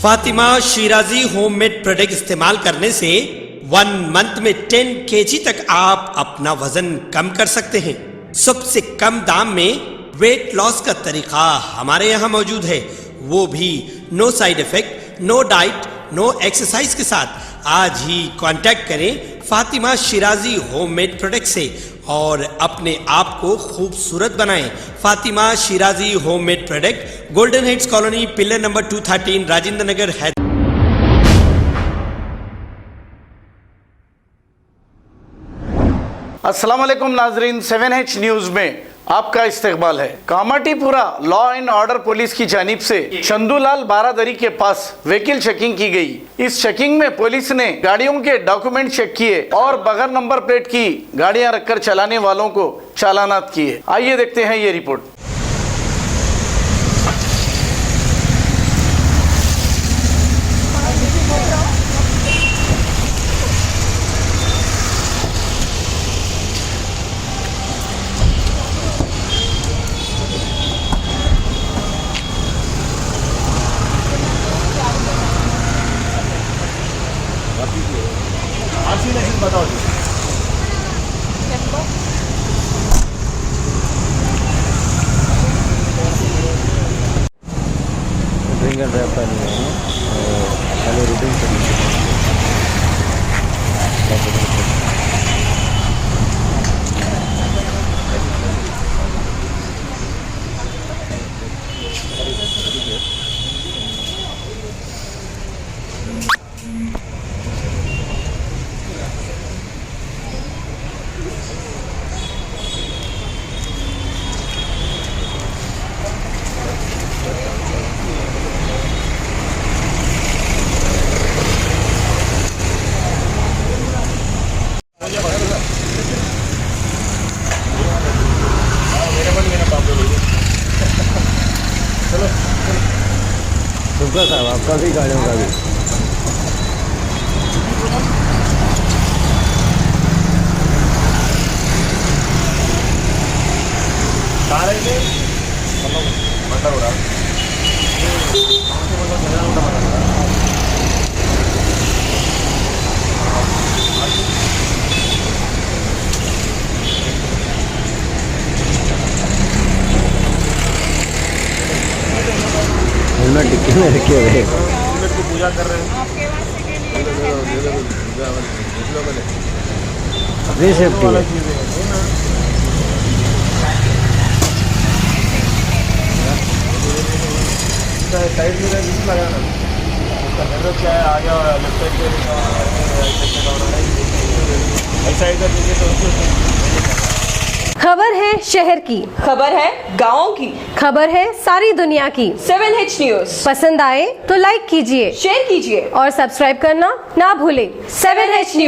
Fatima Shirazi homemade product इस्तेमाल करने से 1 मंथ में 10 kg तक आप अपना वजन कम कर सकते हैं। सबसे कम दाम में वेट लॉस का तरीका हमारे यहाँ मौजूद है, वो भी no side effect, no diet, no exercise के साथ। आज ही कांटेक्ट करें फातिमा शिराजी होममेड प्रोडक्ट से और अपने आप को खूबसूरत बनाएं। Fatima Shirazi homemade product, golden heads colony, pillar number 213, Rajendra Nagar, Hyderabad. अस्सलाम वालेकुम नाजरीन, 7H न्यूज में आपका इस्तकबाल है। Kamatipura law and order police की जानिब से चंदूलाल बारादरी के पास व्हीकल चेकिंग की गई। इस चेकिंग में पुलिस ने गाड़ियों के डॉक्यूमेंट चेक किए और बगैर नंबर प्लेट की गाड़ियां रखकर चलाने वालों को चालानात किए। आइए देखते हैं ये रिपोर्ट। बताओ जी। ड्रिंक एंड ड्राइव का नहीं है, खाली रूटीन शुक्र साहब, आपका भी गाड़ियों का भी। टिक्की में रखे हुए को पूजा कर रहे हैं। अपनी सेफ्टी साइड में लगाना, क्या है आगे खबर है शहर की, खबर है गाँव की, खबर है सारी दुनिया की। 7H न्यूज पसंद आए तो लाइक कीजिए, शेयर कीजिए और सब्सक्राइब करना ना भूलें। 7H news.